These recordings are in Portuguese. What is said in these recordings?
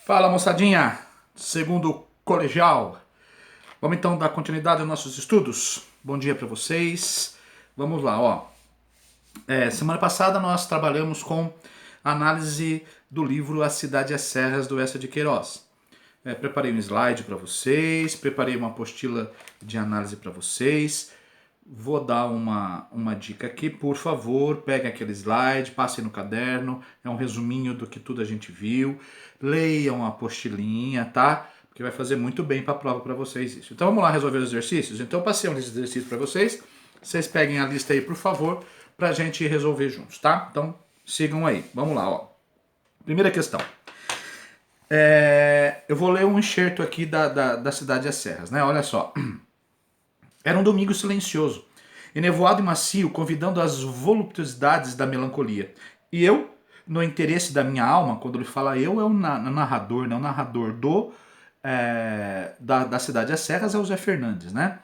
Fala, moçadinha, segundo colegial. Vamos então dar continuidade aos nossos estudos? Bom dia para vocês. Vamos lá, ó. Semana passada nós trabalhamos com a análise do livro A Cidade e as Serras, do Eça de Queiroz. Preparei um slide para vocês, preparei uma apostila de análise para vocês. Vou dar uma dica aqui, por favor, peguem aquele slide, passem no caderno, é um resuminho do que tudo a gente viu, leiam a apostilinha, tá? Porque vai fazer muito bem para a prova para vocês isso. Então vamos lá resolver os exercícios? Então eu passei um lista de exercícios para vocês peguem a lista aí, por favor, para a gente resolver juntos, tá? Então sigam aí, vamos lá, ó. Primeira questão. Eu vou ler um enxerto aqui da Cidade e as Serras, né? Olha só. Era um domingo silencioso, enevoado e macio, convidando as voluptuosidades da melancolia. E eu, no interesse da minha alma, quando ele fala eu, é o narrador, né? O narrador da Cidade das Serras é o Zé Fernandes, né?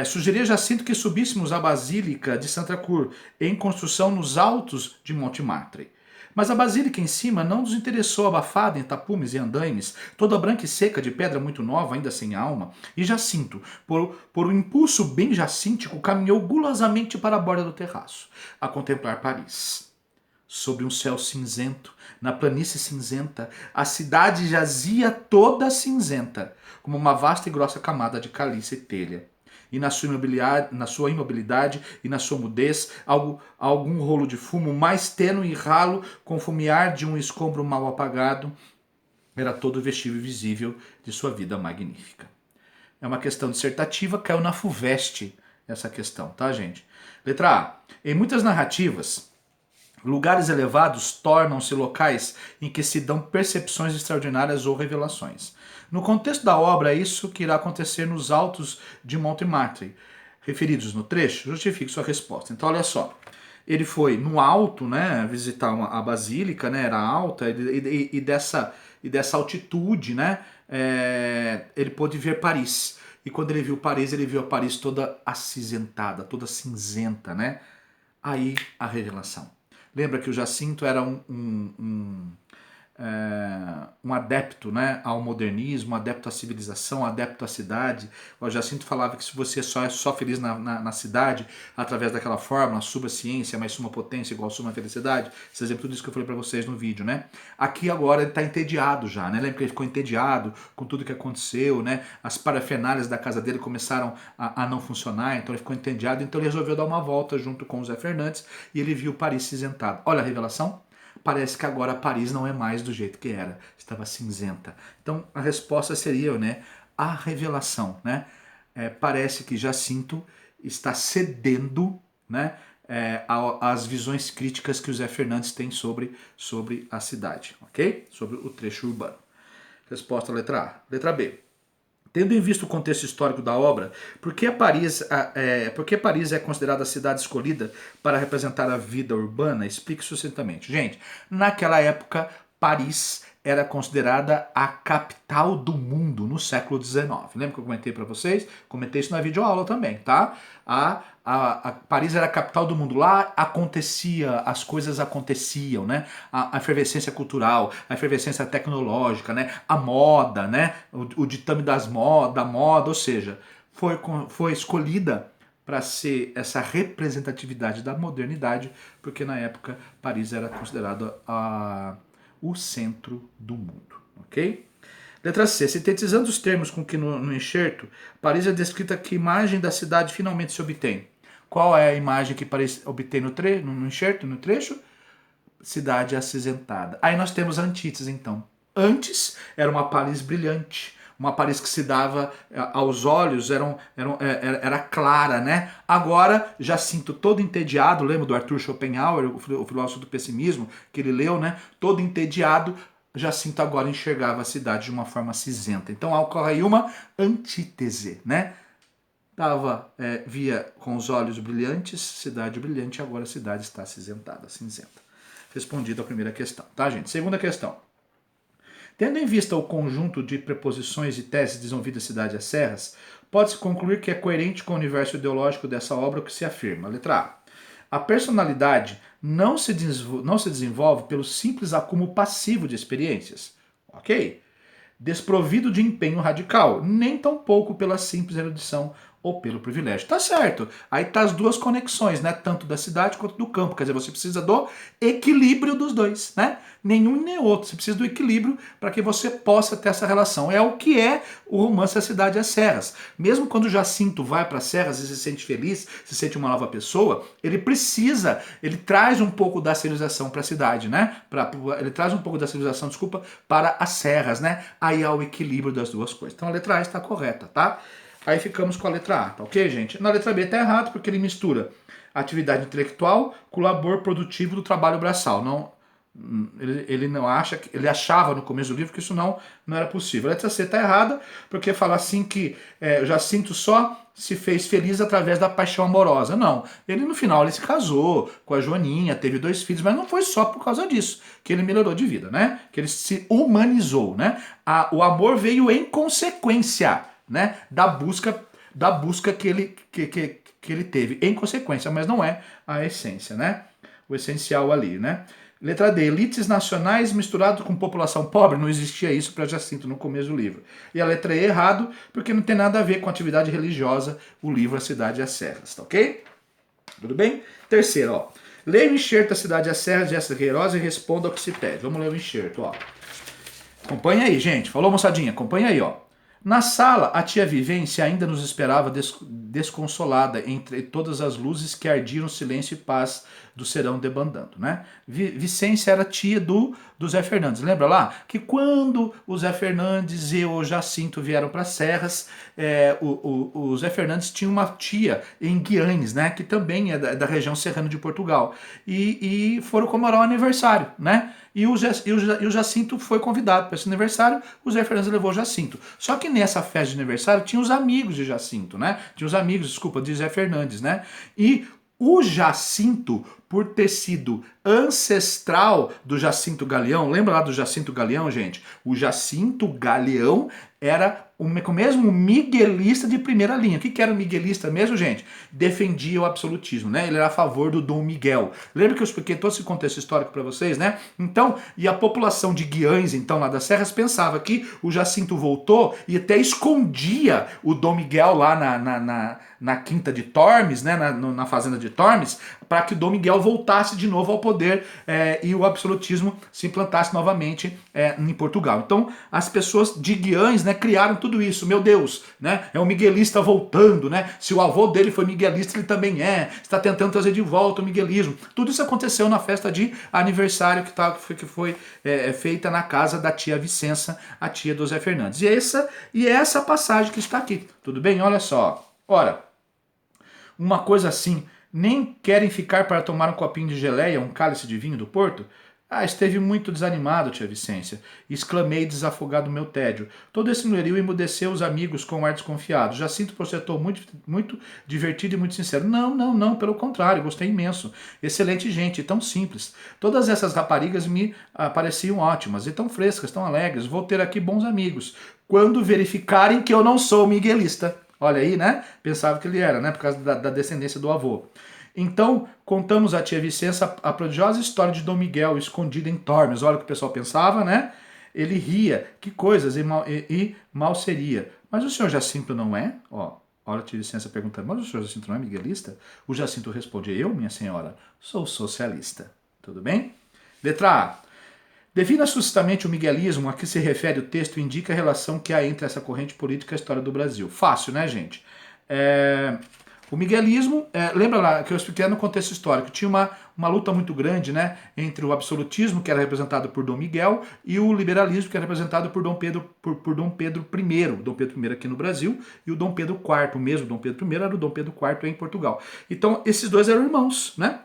Sugeria Jacinto que subíssemos à Basílica de Santa Cruz, em construção nos altos de Montmartre. Mas a basílica em cima não nos interessou, abafada em tapumes e andaimes, toda branca e seca, de pedra muito nova, ainda sem alma, e Jacinto, por um impulso bem jacíntico, caminhou gulosamente para a borda do terraço, a contemplar Paris. Sob um céu cinzento, na planície cinzenta, a cidade jazia toda cinzenta, como uma vasta e grossa camada de caliça e telha. E na sua imobilidade e na sua mudez, algum rolo de fumo mais tênue e ralo, com fumear de um escombro mal apagado, era todo o vestível visível de sua vida magnífica. É uma questão dissertativa, caiu na FUVEST essa questão, tá, gente? Letra A. Em muitas narrativas, lugares elevados tornam-se locais em que se dão percepções extraordinárias ou revelações. No contexto da obra, é isso que irá acontecer nos altos de Montmartre, referidos no trecho. Justifique sua resposta. Então, olha só. Ele foi no alto, né, visitar a basílica, né, era alta, e dessa altitude, né, ele pôde ver Paris. E quando ele viu Paris, ele viu a Paris toda acinzentada, toda cinzenta, né? Aí a revelação. Lembra que o Jacinto era um adepto, né, ao modernismo, um adepto à civilização, um adepto à cidade. O Jacinto falava que se você só é feliz na cidade, através daquela fórmula, suba ciência mais suma potência igual suma felicidade, esse exemplo tudo isso que eu falei para vocês no vídeo, né? Aqui agora ele está entediado já, né? Lembra que ele ficou entediado com tudo que aconteceu, né? As parafernálias da casa dele começaram a não funcionar, então ele ficou entediado, então ele resolveu dar uma volta junto com o Zé Fernandes e ele viu Paris cinzentado. Olha a revelação. Parece que agora Paris não é mais do jeito que era, estava cinzenta. Então a resposta seria, né, a revelação, né? Parece que Jacinto está cedendo, né, às visões críticas que o Zé Fernandes tem sobre a cidade, ok? Sobre o trecho urbano. Resposta letra A. Letra B. Tendo em vista o contexto histórico da obra, por que Paris é considerada a cidade escolhida para representar a vida urbana? Explique sucintamente. Gente, naquela época, Paris era considerada a capital do mundo no século XIX. Lembra que eu comentei para vocês? Comentei isso na videoaula também, tá? Paris era a capital do mundo. Lá as coisas aconteciam, né? A efervescência cultural, a efervescência tecnológica, né? A moda, né? O ditame da moda, ou seja, foi escolhida para ser essa representatividade da modernidade, porque na época Paris era considerado o centro do mundo, ok? Letra C. Sintetizando os termos com que no enxerto, Paris é descrita que imagem da cidade finalmente se obtém. Qual é a imagem que Paris obtém no enxerto, no trecho? Cidade acinzentada. Aí nós temos a antítese, então. Antes era uma Paris brilhante, uma Paris que se dava aos olhos, era clara, né? Agora, Jacinto todo entediado, lembra do Arthur Schopenhauer, o filósofo do pessimismo, que ele leu, né? Todo entediado, Jacinto agora enxergava a cidade de uma forma cinzenta. Então ocorre aí uma antítese, né? Via com os olhos brilhantes, cidade brilhante, agora a cidade está acinzentada, cinzenta. Respondida a primeira questão, tá, gente? Segunda questão. Tendo em vista o conjunto de preposições e teses desenvolvidas cidade às serras, pode-se concluir que é coerente com o universo ideológico dessa obra o que se afirma. Letra A. A personalidade não se desenvolve pelo simples acúmulo passivo de experiências. ok? Desprovido de empenho radical, nem tampouco pela simples erudição ou pelo privilégio. Tá certo. Aí tá as duas conexões, né? Tanto da cidade quanto do campo. Quer dizer, você precisa do equilíbrio dos dois, né? Nenhum e nem outro. Você precisa do equilíbrio para que você possa ter essa relação. É o que é o romance A Cidade e as Serras. Mesmo quando o Jacinto vai para as Serras e se sente feliz, se sente uma nova pessoa, ele traz um pouco da civilização para a cidade, né? Ele traz um pouco da civilização, desculpa, para as Serras, né? Aí há o equilíbrio das duas coisas. Então a letra A está correta, tá? Aí ficamos com a letra A, tá ok, gente? Na letra B tá errado, porque ele mistura atividade intelectual com o labor produtivo do trabalho braçal. Não, ele não acha, ele achava no começo do livro que isso não era possível. A letra C tá errada, porque fala assim que o Jacinto só se fez feliz através da paixão amorosa. Não, ele no final ele se casou com a Joaninha, teve 2 filhos, mas não foi só por causa disso que ele melhorou de vida, né? Que ele se humanizou, né? O amor veio em consequência, né, da busca que ele teve, em consequência, mas não é a essência, né? O essencial ali, né? Letra D, elites nacionais misturado com população pobre, não existia isso para Jacinto no começo do livro. E a letra E errado, porque não tem nada a ver com atividade religiosa, o livro A Cidade e as Serras, tá ok? Tudo bem? Terceiro, ó. Leia o enxerto A Cidade e as Serras de Jéssica Queiroz e responda ao que se pede. Vamos ler o enxerto, ó. Acompanha aí, gente. Falou, moçadinha? Acompanha aí, ó. Na sala, a tia Vivência ainda nos esperava desconsolada entre todas as luzes que ardiam no silêncio e paz do serão debandando, né? Vicência era tia do Zé Fernandes. Lembra lá? Que quando o Zé Fernandes e o Jacinto vieram para Serras, o Zé Fernandes tinha uma tia em Guianes, né? Que também é da região serrana de Portugal. E foram comemorar o aniversário, né? E o Jacinto foi convidado para esse aniversário, o Zé Fernandes levou o Jacinto. Só que nessa festa de aniversário tinha os amigos de Jacinto, né? Tinha os amigos, desculpa, de Zé Fernandes, né? E o Jacinto, por ter sido ancestral do Jacinto Galeão, lembra lá do Jacinto Galeão, gente? O Jacinto Galeão era o mesmo miguelista de primeira linha. O que era o miguelista mesmo, gente? Defendia o absolutismo, né? Ele era a favor do Dom Miguel. Lembra que eu expliquei todo esse contexto histórico para vocês, né? Então, e a população de Guiães, então, lá das Serras, pensava que o Jacinto voltou e até escondia o Dom Miguel lá na quinta de Tormes, né? Na fazenda de Tormes, para que o Dom Miguel voltasse de novo ao poder e o absolutismo se implantasse novamente em Portugal. Então, as pessoas de Guiães, né, criaram tudo isso. Meu Deus, né? É um miguelista voltando, né? Se o avô dele foi miguelista, ele também está tentando trazer de volta o miguelismo. Tudo isso aconteceu na festa de aniversário que foi feita na casa da tia Vicença, a tia do Zé Fernandes. E é essa passagem que está aqui. Tudo bem? Olha só. Ora, uma coisa assim, nem querem ficar para tomar um copinho de geleia, um cálice de vinho do Porto? Ah, esteve muito desanimado, tia Vicência. Exclamei desafogado meu tédio. Todo esse mulherio emudeceu os amigos com um ar desconfiado. Jacinto projetou muito, muito divertido e muito sincero. Não, pelo contrário, gostei imenso. Excelente gente, tão simples. Todas essas raparigas me pareciam ótimas e tão frescas, tão alegres. Vou ter aqui bons amigos. Quando verificarem que eu não sou miguelista. Olha aí, né? Pensava que ele era, né? Por causa da descendência do avô. Então, contamos à tia Vicença a prodigiosa história de Dom Miguel escondido em Tormes. Olha o que o pessoal pensava, né? Ele ria, que coisas, e mal seria. Mas o senhor Jacinto não é? Ó, olha a tia Vicença perguntando, mas o senhor Jacinto não é miguelista? O Jacinto responde, eu, minha senhora, sou socialista. Tudo bem? Letra A. Defina sucintamente o miguelismo a que se refere o texto e indica a relação que há entre essa corrente política e a história do Brasil. Fácil, né, gente? O miguelismo, lembra lá que eu expliquei no contexto histórico, tinha uma luta muito grande, né, entre o absolutismo, que era representado por Dom Miguel, e o liberalismo, que era representado por Dom Pedro I, Dom Pedro I aqui no Brasil, e o Dom Pedro IV, o mesmo Dom Pedro I era o Dom Pedro IV em Portugal. Então, esses dois eram irmãos, né?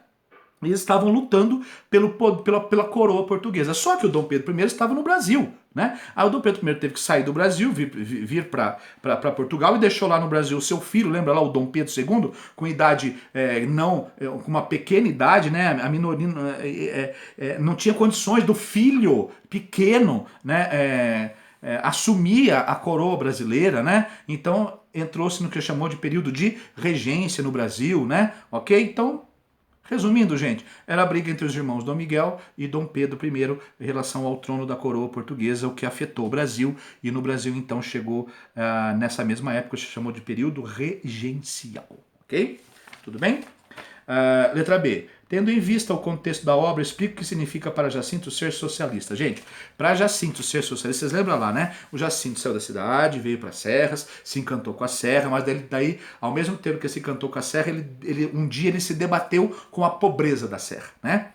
Eles estavam lutando pela coroa portuguesa. Só que o Dom Pedro I estava no Brasil, né? Aí o Dom Pedro I teve que sair do Brasil, vir para Portugal e deixou lá no Brasil o seu filho, lembra lá o Dom Pedro II, com idade com uma pequena idade, né? A minoria não tinha condições do filho pequeno, né? Assumir a coroa brasileira, né? Então entrou-se no que chamou de período de regência no Brasil, né? Ok? Então Resumindo, gente, era a briga entre os irmãos Dom Miguel e Dom Pedro I em relação ao trono da coroa portuguesa, o que afetou o Brasil, e no Brasil então chegou nessa mesma época, se chamou de período regencial, ok? Tudo bem? Letra B. Tendo em vista o contexto da obra, explica o que significa para Jacinto ser socialista. Gente, para Jacinto ser socialista, vocês lembram lá, né? O Jacinto saiu da cidade, veio para Serras, se encantou com a serra, mas daí, ao mesmo tempo que se encantou com a serra, um dia ele se debateu com a pobreza da serra, né?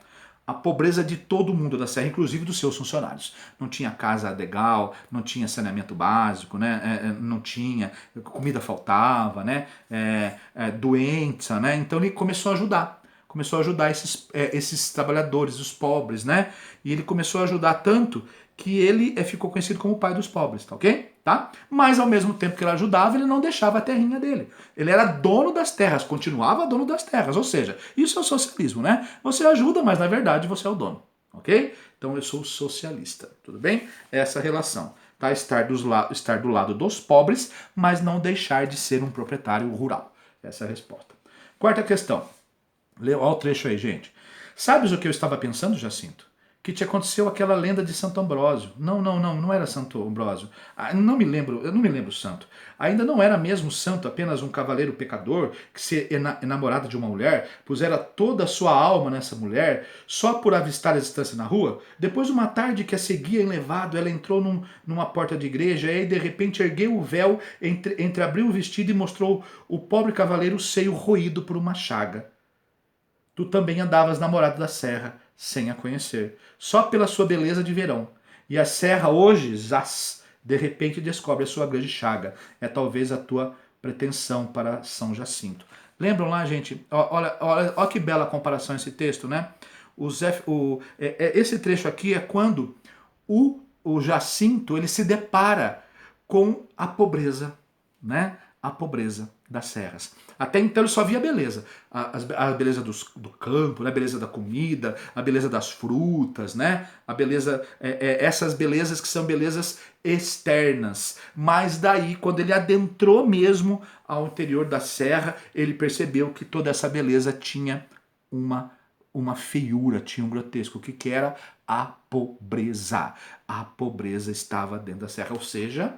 A pobreza de todo mundo da serra, inclusive dos seus funcionários. Não tinha casa legal, não tinha saneamento básico, né? Não tinha, comida faltava, né? Doença, né? Então ele começou a ajudar. Começou a ajudar esses trabalhadores, os pobres, né? E ele começou a ajudar tanto que ele ficou conhecido como o pai dos pobres, tá ok? Tá? Mas ao mesmo tempo que ele ajudava, ele não deixava a terrinha dele. Ele era dono das terras, continuava dono das terras. Ou seja, isso é o socialismo, né? Você ajuda, mas na verdade você é o dono, ok? Então eu sou socialista, tudo bem? Essa relação, tá? Estar do lado dos pobres, mas não deixar de ser um proprietário rural. Essa é a resposta. Quarta questão. Olha o trecho aí, gente. Sabes o que eu estava pensando, Jacinto? Que te aconteceu aquela lenda de Santo Ambrósio. Não era Santo Ambrósio. Não me lembro, eu não me lembro o santo. Ainda não era mesmo santo, apenas um cavaleiro pecador que se enamorado de uma mulher, pusera toda a sua alma nessa mulher, só por avistar a distância na rua. Depois, uma tarde que a seguia enlevado, ela entrou numa porta de igreja e de repente ergueu o véu, entreabriu o vestido e mostrou o pobre cavaleiro o seio roído por uma chaga. Tu também andavas namorado da serra, sem a conhecer, só pela sua beleza de verão. E a serra hoje, zás, de repente descobre a sua grande chaga. É talvez a tua pretensão para São Jacinto. Lembram lá, gente? Olha que bela comparação esse texto, né? Esse trecho aqui é quando o Jacinto ele se depara com a pobreza, né? A pobreza das serras. Até então ele só via beleza. A beleza do campo, né? A beleza da comida, a beleza das frutas, né? A beleza, essas belezas que são belezas externas. Mas daí, quando ele adentrou mesmo ao interior da serra, ele percebeu que toda essa beleza tinha uma feiura, tinha um grotesco. O que era? A pobreza. A pobreza estava dentro da serra, ou seja,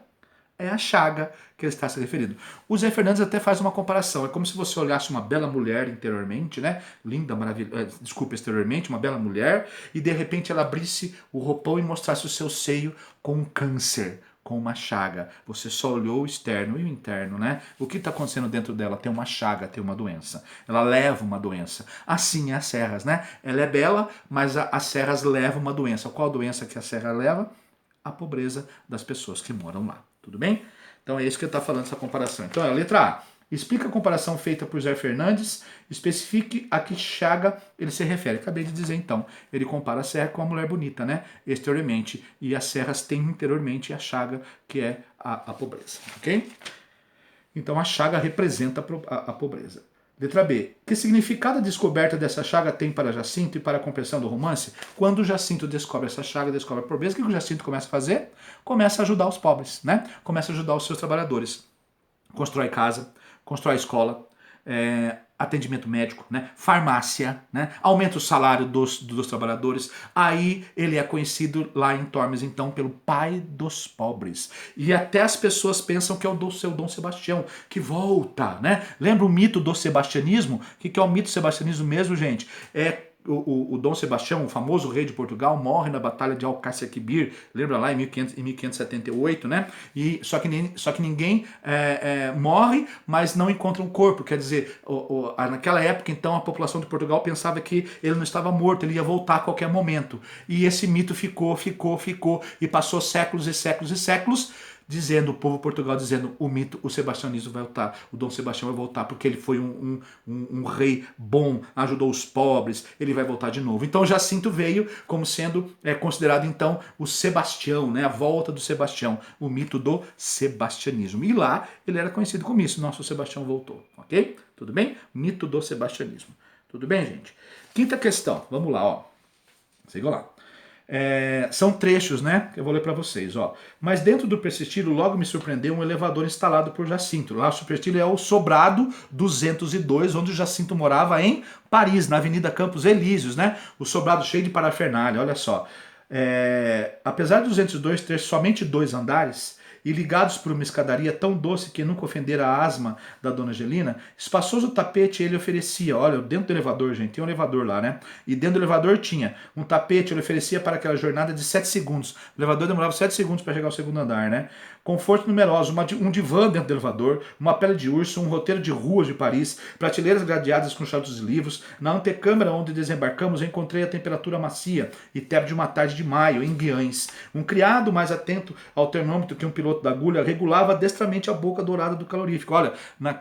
é a chaga que ele está se referindo. O Zé Fernandes até faz uma comparação. É como se você olhasse uma bela mulher interiormente, né? Linda, maravilhosa, desculpa, exteriormente, uma bela mulher, e de repente ela abrisse o roupão e mostrasse o seu seio com um câncer, com uma chaga. Você só olhou o externo e o interno, né? O que está acontecendo dentro dela? Tem uma chaga, tem uma doença. Ela leva uma doença. Assim é as serras, né? Ela é bela, mas as serras levam uma doença. Qual doença que a serra leva? A pobreza das pessoas que moram lá. Tudo bem? Então é isso que ele está falando, essa comparação. Então, a letra A. Explica a comparação feita por Zé Fernandes, especifique a que chaga ele se refere. Acabei de dizer, então. Ele compara a serra com a mulher bonita, né? Exteriormente. E as serras têm interiormente a chaga, que é a pobreza. Ok? Então, a chaga representa a pobreza. Letra B. Que significado a descoberta dessa chaga tem para Jacinto e para a compreensão do romance? Quando o Jacinto descobre essa chaga, descobre a pobreza, o que o Jacinto começa a fazer? Começa a ajudar os pobres, né? Começa a ajudar os seus trabalhadores. Constrói casa, constrói escola, atendimento médico, né? Farmácia, né? Aumenta o salário dos trabalhadores. Aí ele é conhecido lá em Tormes, então, pelo pai dos pobres. E até as pessoas pensam que é o seu Dom Sebastião, que volta, né? Lembra o mito do sebastianismo? O que é o mito do sebastianismo mesmo, gente? O Dom Sebastião, o famoso rei de Portugal, morre na Batalha de Alcácer-Quibir, lembra lá, em 1578, né? Só que ninguém morre, mas não encontra um corpo. Quer dizer, naquela época, então, a população de Portugal pensava que ele não estava morto, ele ia voltar a qualquer momento. E esse mito ficou, e passou séculos e séculos e séculos, dizendo, o povo Portugal dizendo, o sebastianismo vai voltar, o Dom Sebastião vai voltar, porque ele foi um rei bom, ajudou os pobres, ele vai voltar de novo. Então Jacinto veio como sendo considerado então o Sebastião, né, a volta do Sebastião, o mito do sebastianismo. E lá ele era conhecido como isso, nosso Sebastião voltou, ok? Tudo bem? Mito do sebastianismo. Tudo bem, gente? Quinta questão, vamos lá, ó. Siga lá. São trechos, né? Que eu vou ler para vocês, ó. Mas dentro do persistílio logo me surpreendeu um elevador instalado por Jacinto. Lá o persistílio é o sobrado 202, onde o Jacinto morava em Paris, na Avenida Campos Elíseos, né? O sobrado cheio de parafernália, olha só. Apesar de 202 ter somente 2 andares, e ligados por uma escadaria tão doce que nunca ofendera a asma da dona Angelina, espaçoso tapete ele oferecia. Olha, dentro do elevador, gente, tem um elevador lá, né? E dentro do elevador tinha um tapete, ele oferecia para aquela jornada de 7 segundos. O elevador demorava 7 segundos para chegar ao segundo andar, né? Conforto numeroso, um divã dentro do elevador, uma pele de urso, um roteiro de ruas de Paris, prateleiras gradeadas com charutos de livros. Na antecâmara onde desembarcamos, eu encontrei a temperatura macia e tebe de uma tarde de maio, em Guiães. Um criado mais atento ao termômetro que um piloto da agulha regulava destramente a boca dourada do calorífico. Olha, no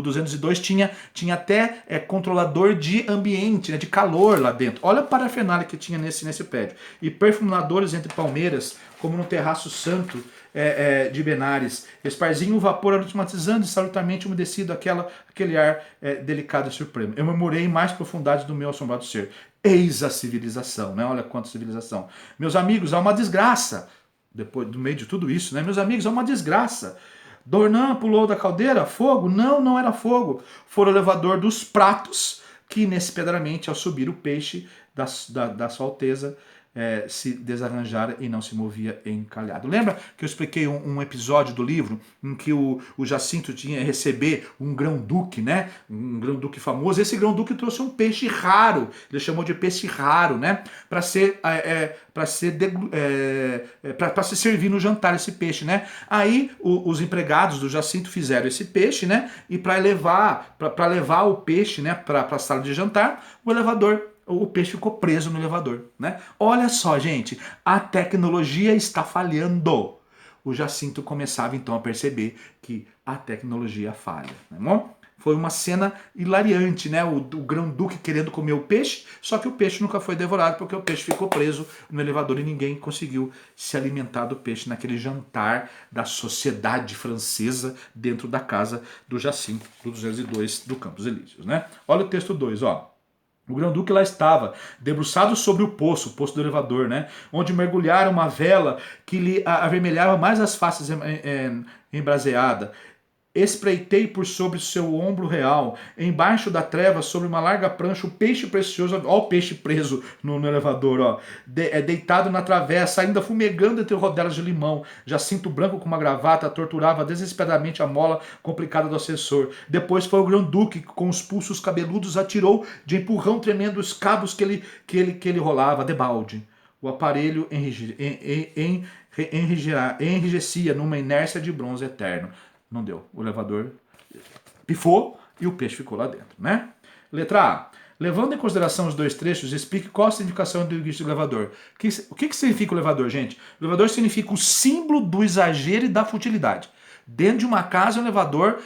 202 tinha até controlador de ambiente, né, de calor lá dentro. Olha a parafernália que tinha nesse prédio. E perfumadores entre palmeiras, como no terraço santo de Benares, esparzinho o vapor aromatizando e salutarmente umedecido aquele ar delicado e supremo. Eu murmurei em mais profundidades do meu assombrado ser. Eis a civilização, né? Olha quanta civilização. Meus amigos, há uma desgraça. Depois, no meio de tudo isso, né? Meus amigos, há uma desgraça. Dornan pulou da caldeira? Fogo? Não, não era fogo. Foi o elevador dos pratos que, inesperadamente, ao subir o peixe da Sua Alteza, se desarranjara e não se movia encalhado. Lembra que eu expliquei um episódio do livro em que o Jacinto tinha que receber um grão-duque, né? Um grão-duque famoso. Esse grão-duque trouxe um peixe raro, ele chamou de peixe raro, né? Para se servir no jantar esse peixe, né? Aí os empregados do Jacinto fizeram esse peixe, né? E para levar o peixe, né, para a sala de jantar, o peixe ficou preso no elevador, né? Olha só, gente, a tecnologia está falhando. O Jacinto começava então a perceber que a tecnologia falha, né, amor? Foi uma cena hilariante, né? O grão-duque querendo comer o peixe, só que o peixe nunca foi devorado porque o peixe ficou preso no elevador e ninguém conseguiu se alimentar do peixe naquele jantar da sociedade francesa dentro da casa do Jacinto, do 202 do Campos Elíseos, né? Olha o texto 2, ó. O grão-duque lá estava, debruçado sobre o poço do elevador, né? Onde mergulhara uma vela que lhe avermelhava mais as faces embraseada. Espreitei por sobre seu ombro real, embaixo da treva, sobre uma larga prancha, o peixe precioso, ó o peixe preso no elevador, ó, deitado na travessa, ainda fumegando entre rodelas de limão. Jacinto branco com uma gravata torturava desesperadamente a mola complicada do assessor. Depois foi o grão-duque, com os pulsos cabeludos, atirou de empurrão tremendo os cabos que ele rolava, debalde. O aparelho enrijecia numa inércia de bronze eterno. Não deu. O elevador pifou e o peixe ficou lá dentro, né? Letra A. Levando em consideração os 2 trechos, explique qual a significação do início do elevador. O que significa o elevador, gente? O elevador significa o símbolo do exagero e da futilidade. Dentro de uma casa, o elevador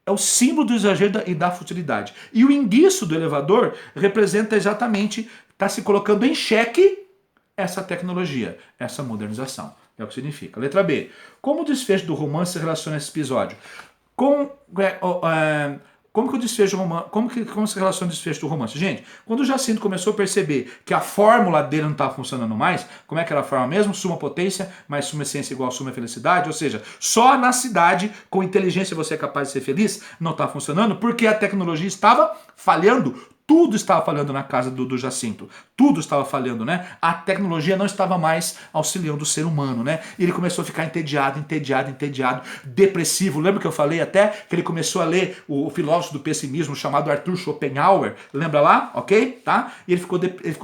é o símbolo do exagero e da futilidade. E o enguiço do elevador representa exatamente, está se colocando em xeque essa tecnologia, essa modernização. É o que significa. Letra B. Como o desfecho do romance se relaciona a esse episódio? Como se relaciona o desfecho do romance? Gente, quando o Jacinto começou a perceber que a fórmula dele não estava funcionando mais, como é que era a fórmula mesmo? Suma potência mais suma essência igual a suma felicidade, ou seja, só na cidade com inteligência você é capaz de ser feliz, não está funcionando porque a tecnologia estava falhando. Tudo estava falhando na casa do Jacinto. Tudo estava falhando, né? A tecnologia não estava mais auxiliando o ser humano, né? E ele começou a ficar entediado, depressivo. Lembra que eu falei até que ele começou a ler o filósofo do pessimismo chamado Arthur Schopenhauer? Lembra lá? Ok? Tá? E ele ficou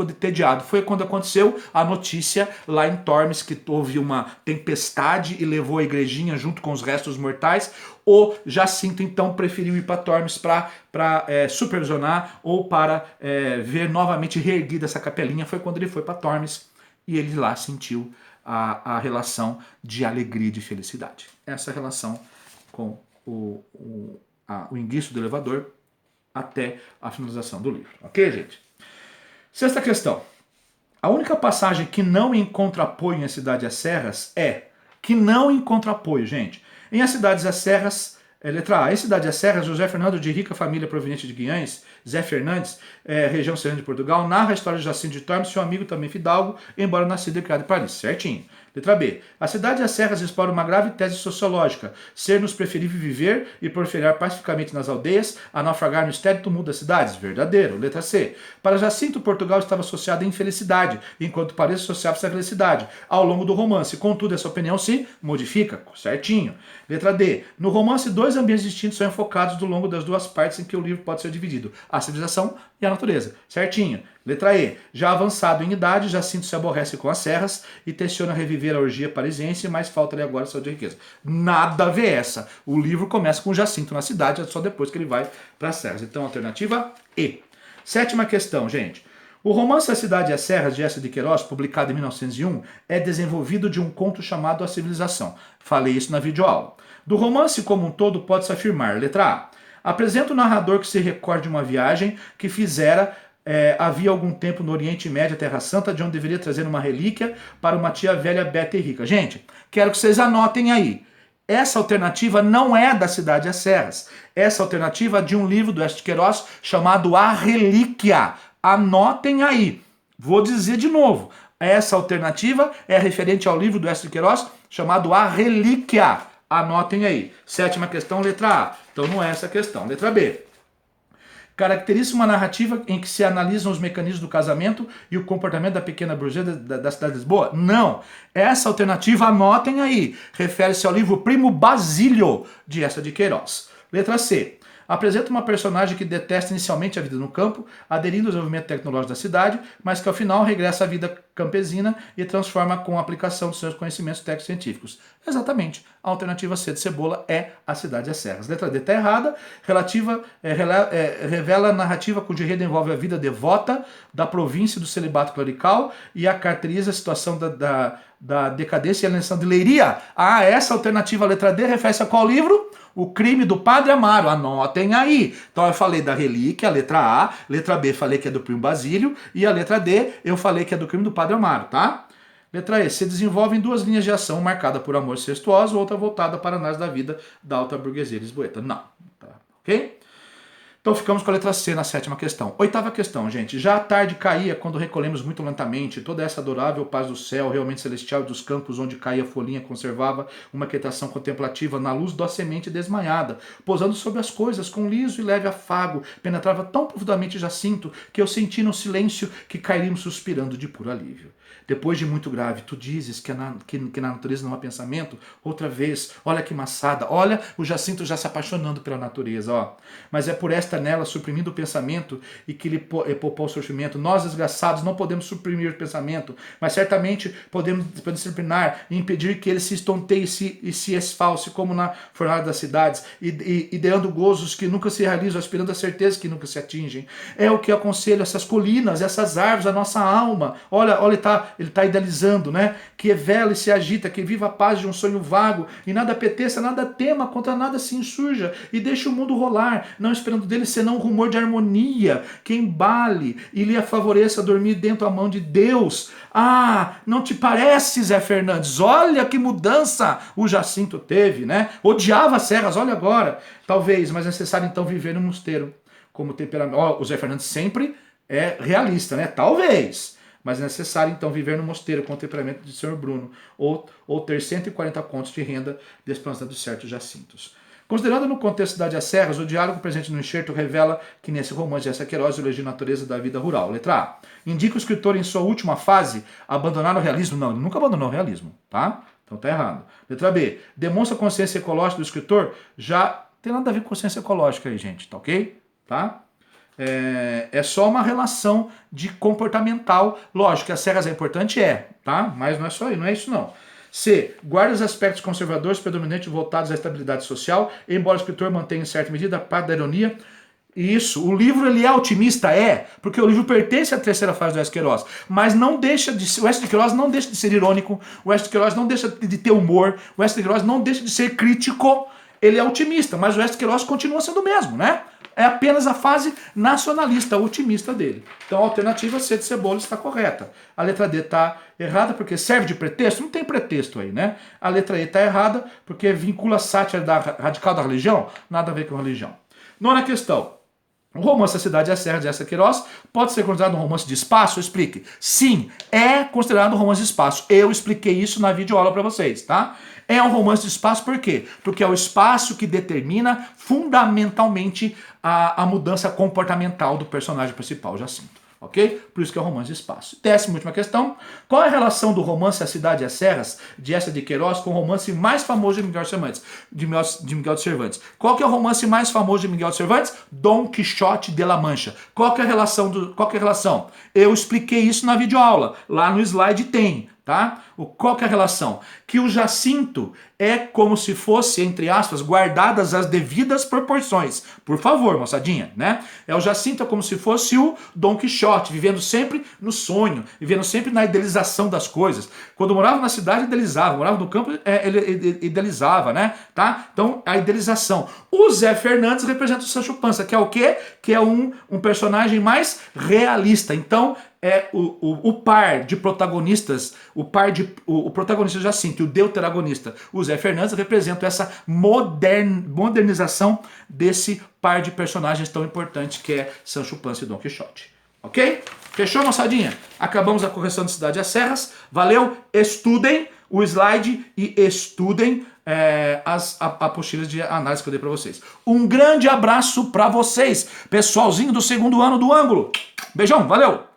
entediado. Foi quando aconteceu a notícia lá em Tormes que houve uma tempestade e levou a igrejinha junto com os restos mortais. O Jacinto, então, preferiu ir para Tormes para supervisionar ou para ver novamente reerguida essa capelinha. Foi quando ele foi para Tormes e ele lá sentiu a relação de alegria e de felicidade. Essa relação com o enguiço do elevador até a finalização do livro. Ok, gente? Sexta questão. A única passagem que não encontra apoio em A Cidade e as Serras que não encontra apoio, gente. Em As Cidades e as Serras, Letra A. Em Cidade das Serras, José Fernando, de rica família proveniente de Guiães, Zé Fernandes, região serrana de Portugal, narra a história de Jacinto de Tormes, seu amigo também fidalgo, embora nascido e criado em Paris. Certinho. Letra B. A Cidade das Serras explora uma grave tese sociológica: ser-nos preferível viver e proliferar pacificamente nas aldeias, a naufragar no estéril tumulto das cidades. Verdadeiro. Letra C. Para Jacinto, Portugal estava associado à infelicidade, enquanto Paris associava-se à felicidade, ao longo do romance. Contudo, essa opinião se modifica. Certinho. Letra D. No romance, dois ambientes distintos são enfocados ao longo das duas partes em que o livro pode ser dividido: a civilização e a natureza. Certinho. Letra E. Já avançado em idade, Jacinto se aborrece com as serras e tenciona reviver a orgia parisiense, mas falta-lhe agora saúde e riqueza. Nada a ver essa. O livro começa com Jacinto na cidade, é só depois que ele vai para as serras. Então, alternativa E. Sétima questão, gente. O romance A Cidade e as Serras, de Eça de Queiroz, publicado em 1901, é desenvolvido de um conto chamado A Civilização. Falei isso na videoaula. Do romance como um todo, pode-se afirmar: letra A. Apresenta o narrador que se recorde de uma viagem que fizera havia algum tempo no Oriente Médio, Terra Santa, de onde deveria trazer uma relíquia para uma tia velha, beta e rica. Gente, quero que vocês anotem aí. Essa alternativa não é da Cidade das Serras. Essa alternativa é de um livro do Eça de Queiroz chamado A Relíquia. Anotem aí. Vou dizer de novo. Essa alternativa é referente ao livro do Eça de Queiroz chamado A Relíquia. Anotem aí. Sétima questão, letra A. Então não é essa a questão. Letra B. Caracteriza uma narrativa em que se analisam os mecanismos do casamento e o comportamento da pequena burguesia da cidade de Lisboa? Não. Essa alternativa, anotem aí, refere-se ao livro Primo Basílio, de Eça de Queiroz. Letra C. Apresenta uma personagem que detesta inicialmente a vida no campo, aderindo ao desenvolvimento tecnológico da cidade, mas que ao final regressa à vida campesina e transforma com a aplicação dos seus conhecimentos técnicos científicos. Exatamente. A alternativa C de Cebola é A Cidade das Serras. Letra D está errada. Revela a narrativa cujo enredo envolve a vida devota da província do celibato clerical e a caracteriza a situação da decadência e alienação de Leiria. Essa alternativa, letra D, refere-se a qual livro? O Crime do Padre Amaro. Anotem aí. Então eu falei da Relíquia, a letra A. Letra B, falei que é do Primo Basílio. E a letra D, eu falei que é do Crime do Padre Amaro, tá? Letra E. Se desenvolve em duas linhas de ação, marcada por amor incestuoso, outra voltada para a análise da vida da alta burguesia lisboeta. Não. Tá. Ok? Então ficamos com a letra C na sétima questão. Oitava questão, gente. Já a tarde caía quando recolhemos muito lentamente. Toda essa adorável paz do céu, realmente celestial, e dos campos onde caía a folhinha, conservava uma quietação contemplativa na luz docemente desmanhada, pousando sobre as coisas com liso e leve afago, penetrava tão profundamente Jacinto que eu senti no silêncio que cairíamos suspirando de puro alívio. Depois de muito grave, tu dizes que na natureza não há pensamento? Outra vez, olha que maçada, olha o Jacinto já se apaixonando pela natureza, ó. Mas é por esta nela, suprimindo o pensamento e que lhe poupou o sofrimento. Nós, desgraçados, não podemos suprimir o pensamento, mas certamente podemos disciplinar e impedir que ele se estonteie e se esfalce, como na fornalha das cidades, ideando gozos que nunca se realizam, aspirando a certezas que nunca se atingem. É o que aconselho essas colinas, essas árvores, a nossa alma. Olha, ele está idealizando, né? Que vela e se agita, que viva a paz de um sonho vago, e nada apeteça, nada tema, contra nada se insurja, e deixe o mundo rolar, não esperando dele senão um rumor de harmonia, que embale e lhe favoreça dormir dentro da mão de Deus. Não te parece, Zé Fernandes? Olha que mudança o Jacinto teve, né? Odiava as serras, olha agora. Talvez, mas é necessário então viver no mosteiro, como temperamento. O Zé Fernandes sempre é realista, né? Talvez. Mas é necessário, então, viver no mosteiro com o temperamento de Sr. Bruno, ou ter 140 contos de renda desplantando certos jacintos. Considerando no contexto Cidade das Serras, o diálogo presente no enxerto revela que nesse romance de Eça Queiroz elogia a natureza da vida rural. Letra A. Indica o escritor em sua última fase abandonar o realismo? Não, ele nunca abandonou o realismo, tá? Então tá errado. Letra B. Demonstra a consciência ecológica do escritor? Já tem nada a ver com consciência ecológica aí, gente, tá ok? Tá? É só uma relação de comportamental. Lógico que as serras é importante, tá? Mas não é só isso, não é isso não. C. Guarda os aspectos conservadores predominantemente voltados à estabilidade social, embora o escritor mantenha em certa medida a parte da ironia. Isso, o livro ele é otimista, porque o livro pertence à terceira fase do Eça de Queiroz, mas não deixa de ser, o Eça de Queiroz não deixa de ser irônico, o Eça de Queiroz não deixa de ter humor, o Eça de Queiroz não deixa de ser crítico, ele é otimista, mas o Eça de Queiroz continua sendo o mesmo, né? é apenas a fase nacionalista, otimista dele. Então a alternativa C de Cebola está correta. A letra D está errada porque serve de pretexto? Não tem pretexto aí, né? A letra E está errada porque vincula a sátira radical da religião? Nada a ver com religião. Nona questão. O romance A Cidade e a Serra, de Eça Queiroz, pode ser considerado um romance de espaço? Explique. Sim, é considerado um romance de espaço. Eu expliquei isso na videoaula para vocês, tá? É um romance de espaço por quê? Porque é o espaço que determina fundamentalmente a mudança comportamental do personagem principal, Jacinto. Ok? Por isso que é um romance de espaço. 10ª e última questão. Qual é a relação do romance A Cidade e as Serras, de Eça de Queiroz, com o romance mais famoso de Miguel de Cervantes? Qual que é o romance mais famoso de Miguel de Cervantes? Dom Quixote de la Mancha. Qual que é a relação? Eu expliquei isso na videoaula. Lá no slide tem. Tá? Qual que é a relação? Que o Jacinto é como se fosse, entre aspas, guardadas as devidas proporções. Por favor, moçadinha, né? O Jacinto é como se fosse o Dom Quixote, vivendo sempre no sonho, vivendo sempre na idealização das coisas. Quando morava na cidade, idealizava. Morava no campo, ele idealizava, né? Tá? Então, a idealização. O Zé Fernandes representa o Sancho Panza, que é o quê? Que é um personagem mais realista. Então, é o par de protagonistas, o protagonista Jacinto e o deuteragonista, o Zé Fernandes, representam essa modernização desse par de personagens tão importante que é Sancho Panza e Dom Quixote. Ok? Fechou, moçadinha? Acabamos a correção de Cidade e as Serras. Valeu? Estudem o slide e estudem as apostilas de análise que eu dei para vocês. Um grande abraço para vocês, pessoalzinho do 2º ano do ângulo. Beijão, valeu!